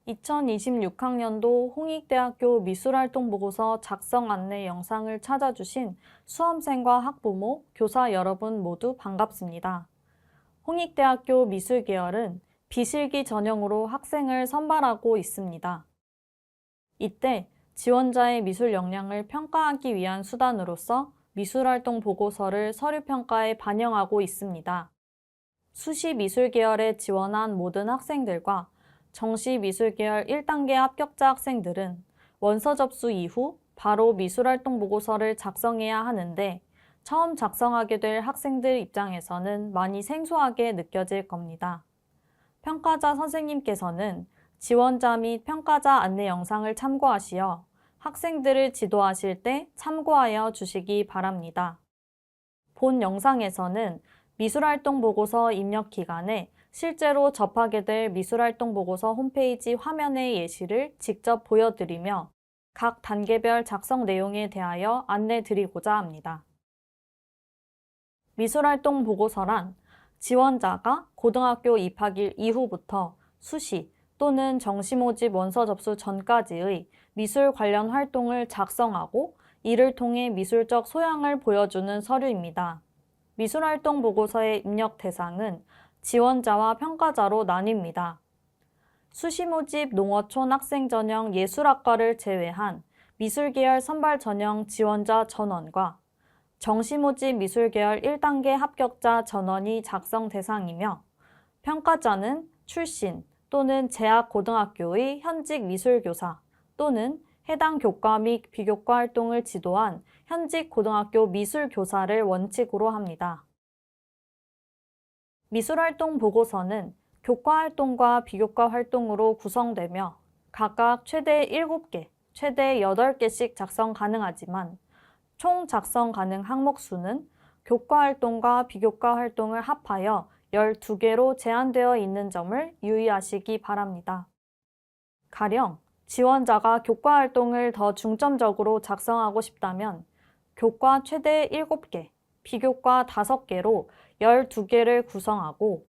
2026학년도 홍익대학교 미술활동보고서 작성 안내 영상을 찾아주신 수험생과 학부모, 교사 여러분 모두 반갑습니다. 홍익대학교 미술계열은 비실기 전형으로 학생을 선발하고 있습니다. 이때 지원자의 미술 역량을 평가하기 위한 수단으로서 미술활동 보고서를 서류평가에 반영하고 있습니다. 수시 미술계열에 지원한 모든 학생들과 정시 미술계열 1단계 합격자 학생들은 원서 접수 이후 바로 미술활동 보고서를 작성해야 하는데 처음 작성하게 될 학생들 입장에서는 많이 생소하게 느껴질 겁니다. 평가자 선생님께서는 지원자 및 평가자 안내 영상을 참고하시어 학생들을 지도하실 때 참고하여 주시기 바랍니다. 본 영상에서는 미술활동 보고서 입력 기간에 실제로 접하게 될 미술활동 보고서 홈페이지 화면의 예시를 직접 보여드리며 각 단계별 작성 내용에 대하여 안내드리고자 합니다. 미술활동 보고서란 지원자가 고등학교 입학일 이후부터 수시 또는 정시 모집 원서 접수 전까지의 미술 관련 활동을 작성하고 이를 통해 미술적 소양을 보여주는 서류입니다. 미술활동 보고서의 입력 대상은 지원자와 평가자로 나뉩니다. 수시 모집 농어촌 학생 전형 예술학과를 제외한 미술계열 선발 전형 지원자 전원과 정시 모집 미술계열 1단계 합격자 전원이 작성 대상이며 평가자는 출신 또는 재학 고등학교의 현직 미술교사 또는 해당 교과 및 비교과 활동을 지도한 현직 고등학교 미술교사를 원칙으로 합니다. 미술활동 보고서는 교과 활동과 비교과 활동으로 구성되며 각각 최대 7개, 최대 8개씩 작성 가능하지만 총 작성 가능 항목 수는 교과 활동과 비교과 활동을 합하여 12개로 제한되어 있는 점을 유의하시기 바랍니다. 가령 지원자가 교과 활동을 더 중점적으로 작성하고 싶다면 교과 최대 7개, 비교과 5개로 12개를 구성하고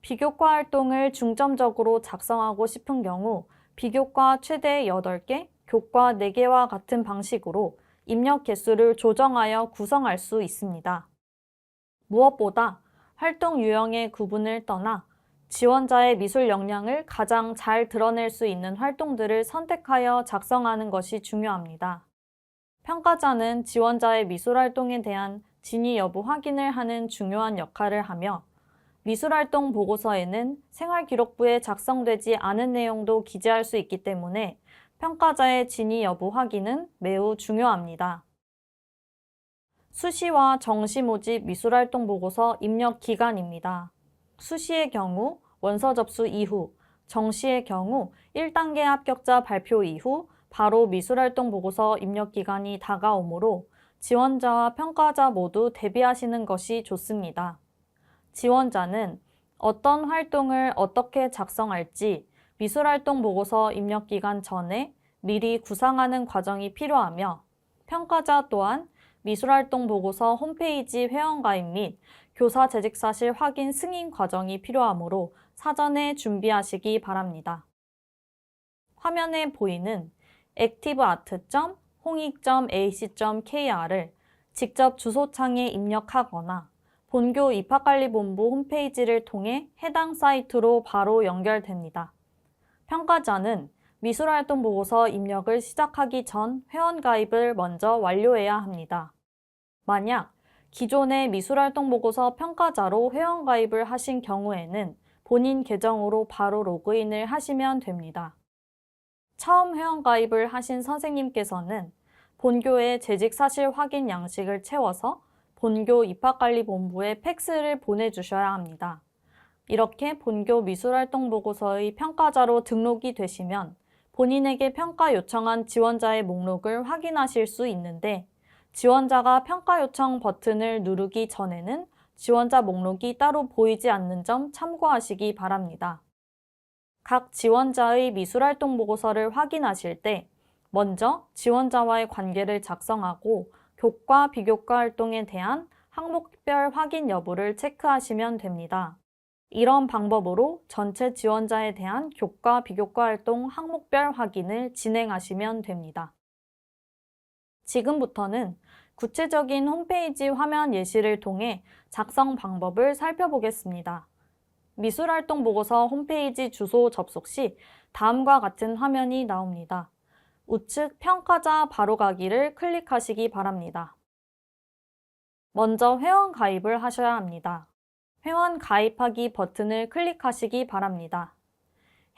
비교과 활동을 중점적으로 작성하고 싶은 경우 비교과 최대 8개, 교과 4개와 같은 방식으로 입력 개수를 조정하여 구성할 수 있습니다. 무엇보다 활동 유형의 구분을 떠나 지원자의 미술 역량을 가장 잘 드러낼 수 있는 활동들을 선택하여 작성하는 것이 중요합니다. 평가자는 지원자의 미술 활동에 대한 진위 여부 확인을 하는 중요한 역할을 하며 미술활동 보고서에는 생활기록부에 작성되지 않은 내용도 기재할 수 있기 때문에 평가자의 진위 여부 확인은 매우 중요합니다. 수시와 정시 모집 미술활동 보고서 입력 기간입니다. 수시의 경우 원서 접수 이후, 정시의 경우 1단계 합격자 발표 이후 바로 미술활동 보고서 입력 기간이 다가오므로 지원자와 평가자 모두 대비하시는 것이 좋습니다. 지원자는 어떤 활동을 어떻게 작성할지 미술활동 보고서 입력 기간 전에 미리 구상하는 과정이 필요하며 평가자 또한 미술활동 보고서 홈페이지 회원가입 및 교사 재직사실 확인 승인 과정이 필요하므로 사전에 준비하시기 바랍니다. 화면에 보이는 activeart.홍익.ac.kr을 직접 주소창에 입력하거나 본교 입학관리본부 홈페이지를 통해 해당 사이트로 바로 연결됩니다. 평가자는 미술활동 보고서 입력을 시작하기 전 회원가입을 먼저 완료해야 합니다. 만약 기존의 미술활동 보고서 평가자로 회원가입을 하신 경우에는 본인 계정으로 바로 로그인을 하시면 됩니다. 처음 회원가입을 하신 선생님께서는 본교의 재직사실 확인 양식을 채워서 본교 입학관리본부에 팩스를 보내주셔야 합니다. 이렇게 본교 미술활동 보고서의 평가자로 등록이 되시면 본인에게 평가 요청한 지원자의 목록을 확인하실 수 있는데 지원자가 평가 요청 버튼을 누르기 전에는 지원자 목록이 따로 보이지 않는 점 참고하시기 바랍니다. 각 지원자의 미술활동 보고서를 확인하실 때 먼저 지원자와의 관계를 작성하고 교과, 비교과 활동에 대한 항목별 확인 여부를 체크하시면 됩니다. 이런 방법으로 전체 지원자에 대한 교과, 비교과 활동 항목별 확인을 진행하시면 됩니다. 지금부터는 구체적인 홈페이지 화면 예시를 통해 작성 방법을 살펴보겠습니다. 미술활동 보고서 홈페이지 주소 접속 시 다음과 같은 화면이 나옵니다. 우측 평가자 바로가기를 클릭하시기 바랍니다. 먼저 회원 가입을 하셔야 합니다. 회원 가입하기 버튼을 클릭하시기 바랍니다.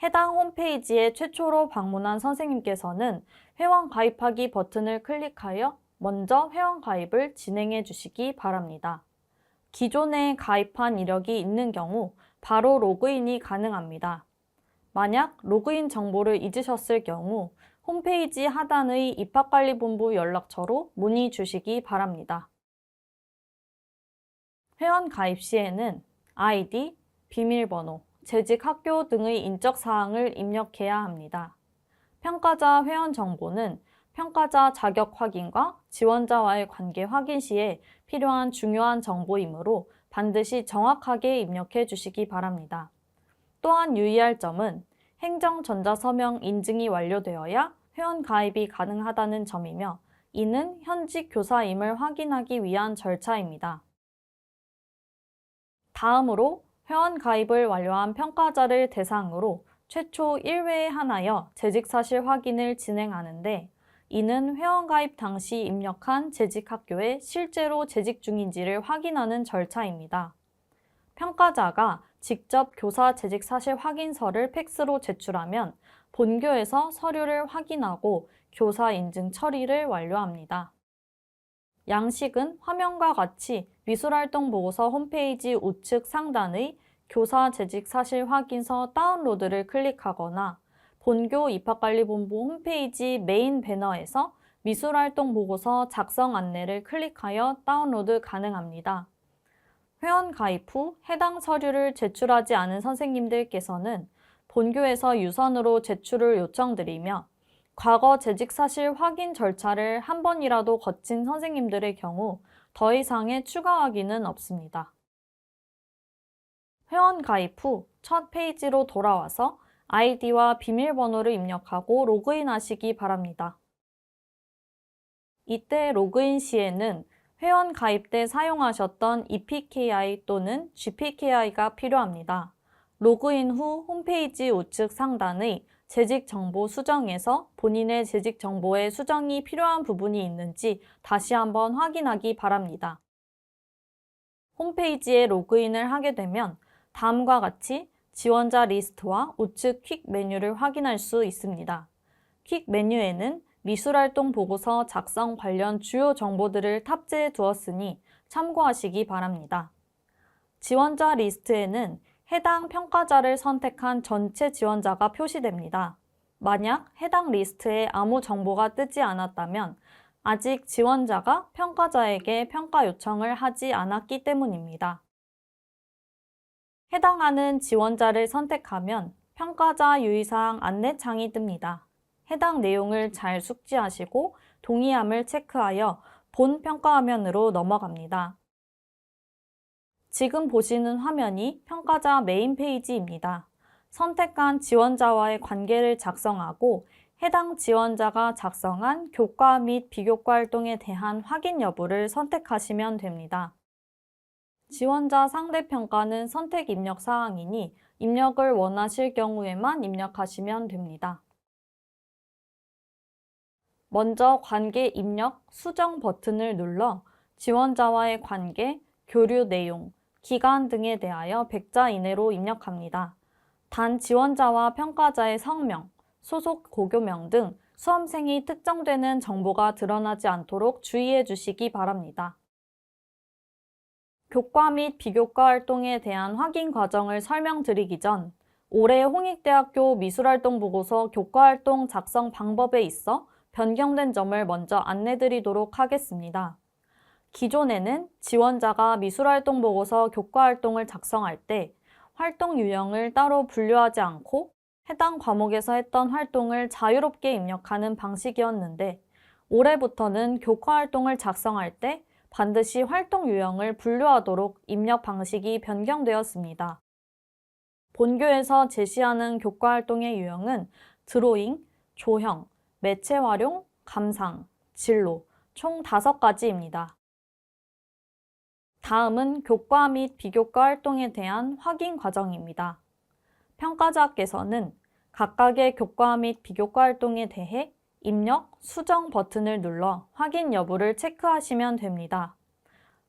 해당 홈페이지에 최초로 방문한 선생님께서는 회원 가입하기 버튼을 클릭하여 먼저 회원 가입을 진행해 주시기 바랍니다. 기존에 가입한 이력이 있는 경우 바로 로그인이 가능합니다. 만약 로그인 정보를 잊으셨을 경우 홈페이지 하단의 입학관리본부 연락처로 문의 주시기 바랍니다. 회원 가입 시에는 아이디, 비밀번호, 재직 학교 등의 인적 사항을 입력해야 합니다. 평가자 회원 정보는 평가자 자격 확인과 지원자와의 관계 확인 시에 필요한 중요한 정보이므로 반드시 정확하게 입력해 주시기 바랍니다. 또한 유의할 점은 행정전자서명 인증이 완료되어야 회원 가입이 가능하다는 점이며 이는 현직 교사임을 확인하기 위한 절차입니다. 다음으로 회원 가입을 완료한 평가자를 대상으로 최초 1회에 한하여 재직사실 확인을 진행하는데 이는 회원가입 당시 입력한 재직학교에 실제로 재직 중인지를 확인하는 절차입니다. 평가자가 직접 교사 재직사실 확인서를 팩스로 제출하면 본교에서 서류를 확인하고 교사 인증 처리를 완료합니다. 양식은 화면과 같이 미술활동 보고서 홈페이지 우측 상단의 교사 재직사실 확인서 다운로드를 클릭하거나 본교 입학관리본부 홈페이지 메인 배너에서 미술활동 보고서 작성 안내를 클릭하여 다운로드 가능합니다. 회원 가입 후 해당 서류를 제출하지 않은 선생님들께서는 본교에서 유선으로 제출을 요청드리며 과거 재직사실 확인 절차를 한 번이라도 거친 선생님들의 경우 더 이상의 추가 확인은 없습니다. 회원 가입 후 첫 페이지로 돌아와서 아이디와 비밀번호를 입력하고 로그인하시기 바랍니다. 이때 로그인 시에는 회원 가입 때 사용하셨던 EPKI 또는 GPKI가 필요합니다. 로그인 후 홈페이지 우측 상단의 재직 정보 수정에서 본인의 재직 정보에 수정이 필요한 부분이 있는지 다시 한번 확인하기 바랍니다. 홈페이지에 로그인을 하게 되면 다음과 같이 지원자 리스트와 우측 퀵 메뉴를 확인할 수 있습니다. 퀵 메뉴에는 미술활동 보고서 작성 관련 주요 정보들을 탑재해 두었으니 참고하시기 바랍니다. 지원자 리스트에는 해당 평가자를 선택한 전체 지원자가 표시됩니다. 만약 해당 리스트에 아무 정보가 뜨지 않았다면 아직 지원자가 평가자에게 평가 요청을 하지 않았기 때문입니다. 해당하는 지원자를 선택하면 평가자 유의사항 안내창이 뜹니다. 해당 내용을 잘 숙지하시고 동의함을 체크하여 본 평가 화면으로 넘어갑니다. 지금 보시는 화면이 평가자 메인 페이지입니다. 선택한 지원자와의 관계를 작성하고 해당 지원자가 작성한 교과 및 비교과 활동에 대한 확인 여부를 선택하시면 됩니다. 지원자 상대평가는 선택 입력 사항이니 입력을 원하실 경우에만 입력하시면 됩니다. 먼저 관계 입력 수정 버튼을 눌러 지원자와의 관계, 교류 내용, 기간 등에 대하여 100자 이내로 입력합니다. 단 지원자와 평가자의 성명, 소속 고교명 등 수험생이 특정되는 정보가 드러나지 않도록 주의해 주시기 바랍니다. 교과 및 비교과 활동에 대한 확인 과정을 설명드리기 전 올해 홍익대학교 미술활동 보고서 교과활동 작성 방법에 있어 변경된 점을 먼저 안내드리도록 하겠습니다. 기존에는 지원자가 미술활동 보고서 교과활동을 작성할 때 활동 유형을 따로 분류하지 않고 해당 과목에서 했던 활동을 자유롭게 입력하는 방식이었는데 올해부터는 교과 활동을 작성할 때 반드시 활동 유형을 분류하도록 입력 방식이 변경되었습니다. 본교에서 제시하는 교과 활동의 유형은 드로잉, 조형, 매체 활용, 감상, 진로 총 5가지입니다. 다음은 교과 및 비교과 활동에 대한 확인 과정입니다. 평가자께서는 각각의 교과 및 비교과 활동에 대해 입력, 수정 버튼을 눌러 확인 여부를 체크하시면 됩니다.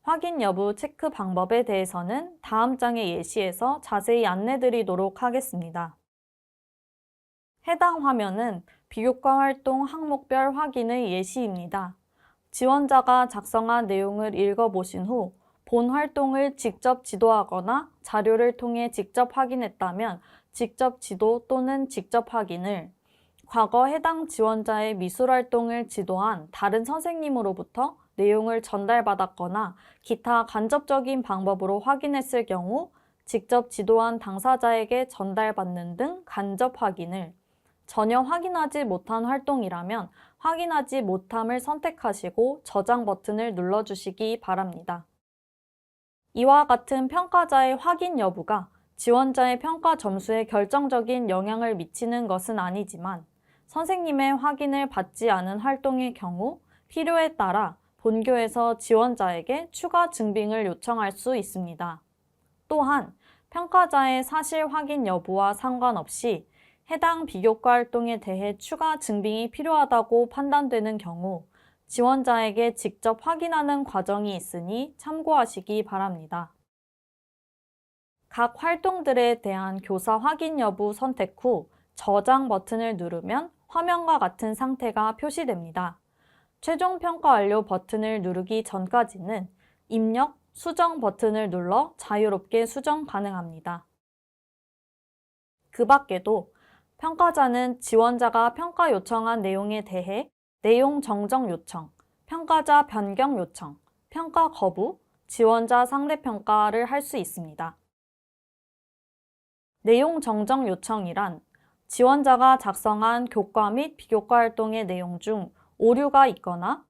확인 여부 체크 방법에 대해서는 다음 장의 예시에서 자세히 안내드리도록 하겠습니다. 해당 화면은 비교과 활동 항목별 확인의 예시입니다. 지원자가 작성한 내용을 읽어보신 후 본 활동을 직접 지도하거나 자료를 통해 직접 확인했다면 직접 지도 또는 직접 확인을, 과거 해당 지원자의 미술활동을 지도한 다른 선생님으로부터 내용을 전달받았거나 기타 간접적인 방법으로 확인했을 경우 직접 지도한 당사자에게 전달받는 등 간접 확인을, 전혀 확인하지 못한 활동이라면 확인하지 못함을 선택하시고 저장 버튼을 눌러주시기 바랍니다. 이와 같은 평가자의 확인 여부가 지원자의 평가 점수에 결정적인 영향을 미치는 것은 아니지만 선생님의 확인을 받지 않은 활동의 경우 필요에 따라 본교에서 지원자에게 추가 증빙을 요청할 수 있습니다. 또한 평가자의 사실 확인 여부와 상관없이 해당 비교과 활동에 대해 추가 증빙이 필요하다고 판단되는 경우 지원자에게 직접 확인하는 과정이 있으니 참고하시기 바랍니다. 각 활동들에 대한 교사 확인 여부 선택 후 저장 버튼을 누르면 화면과 같은 상태가 표시됩니다. 최종 평가 완료 버튼을 누르기 전까지는 입력, 수정 버튼을 눌러 자유롭게 수정 가능합니다. 그 밖에도 평가자는 지원자가 평가 요청한 내용에 대해 내용 정정 요청, 평가자 변경 요청, 평가 거부, 지원자 상대평가를 할 수 있습니다. 내용 정정 요청이란 지원자가 작성한 교과 및 비교과 활동의 내용 중 오류가 있거나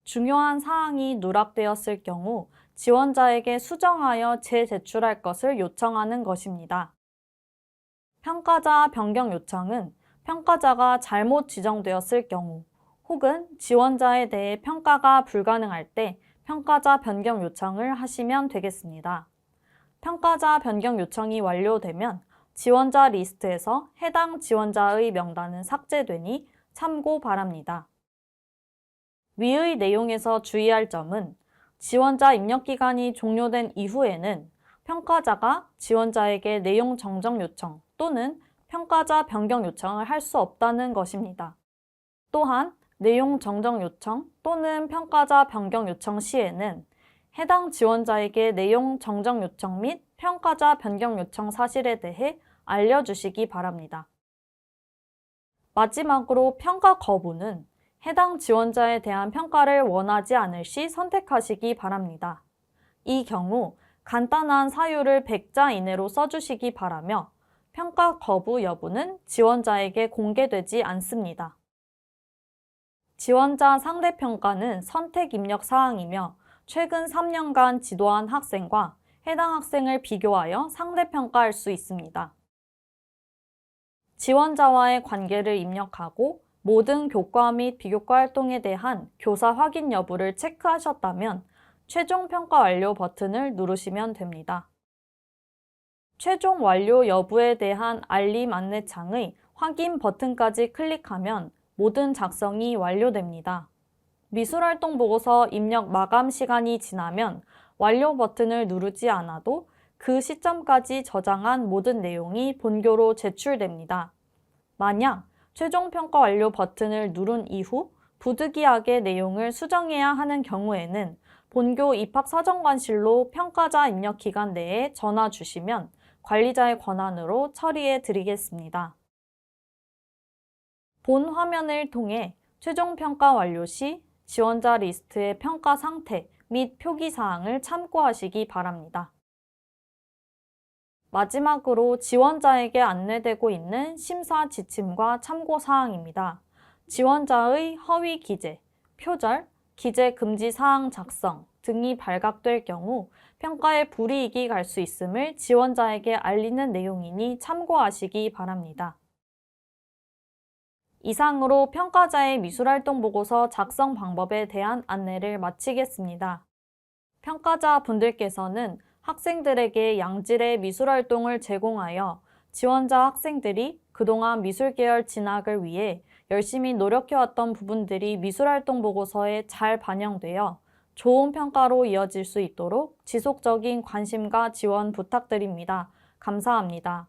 중요한 사항이 누락되었을 경우 지원자에게 수정하여 재제출할 것을 요청하는 것입니다. 평가자 변경 요청은 평가자가 잘못 지정되었을 경우 혹은 지원자에 대해 평가가 불가능할 때 평가자 변경 요청을 하시면 되겠습니다. 평가자 변경 요청이 완료되면 지원자 리스트에서 해당 지원자의 명단은 삭제되니 참고 바랍니다. 위의 내용에서 주의할 점은 지원자 입력 기간이 종료된 이후에는 평가자가 지원자에게 내용 정정 요청 또는 평가자 변경 요청을 할 수 없다는 것입니다. 또한 내용 정정 요청 또는 평가자 변경 요청 시에는 해당 지원자에게 내용 정정 요청 및 평가자 변경 요청 사실에 대해 알려주시기 바랍니다. 마지막으로 평가 거부는 해당 지원자에 대한 평가를 원하지 않을 시 선택하시기 바랍니다. 이 경우 간단한 사유를 100자 이내로 써주시기 바라며 평가 거부 여부는 지원자에게 공개되지 않습니다. 지원자 상대평가는 선택 입력 사항이며 최근 3년간 지도한 학생과 해당 학생을 비교하여 상대평가할 수 있습니다. 지원자와의 관계를 입력하고 모든 교과 및 비교과 활동에 대한 교사 확인 여부를 체크하셨다면 최종 평가 완료 버튼을 누르시면 됩니다. 최종 완료 여부에 대한 알림 안내창의 확인 버튼까지 클릭하면 모든 작성이 완료됩니다. 미술활동 보고서 입력 마감 시간이 지나면 완료 버튼을 누르지 않아도 그 시점까지 저장한 모든 내용이 본교로 제출됩니다. 만약 최종 평가 완료 버튼을 누른 이후 부득이하게 내용을 수정해야 하는 경우에는 본교 입학사정관실로 평가자 입력 기간 내에 전화 주시면 관리자의 권한으로 처리해 드리겠습니다. 본 화면을 통해 최종 평가 완료 시 지원자 리스트의 평가 상태 및 표기 사항을 참고하시기 바랍니다. 마지막으로 지원자에게 안내되고 있는 심사 지침과 참고사항입니다. 지원자의 허위 기재, 표절, 기재 금지 사항 작성 등이 발각될 경우 평가에 불이익이 갈 수 있음을 지원자에게 알리는 내용이니 참고하시기 바랍니다. 이상으로 평가자의 미술활동 보고서 작성 방법에 대한 안내를 마치겠습니다. 평가자 분들께서는 학생들에게 양질의 미술활동을 제공하여 지원자 학생들이 그동안 미술계열 진학을 위해 열심히 노력해왔던 부분들이 미술활동 보고서에 잘 반영되어 좋은 평가로 이어질 수 있도록 지속적인 관심과 지원 부탁드립니다. 감사합니다.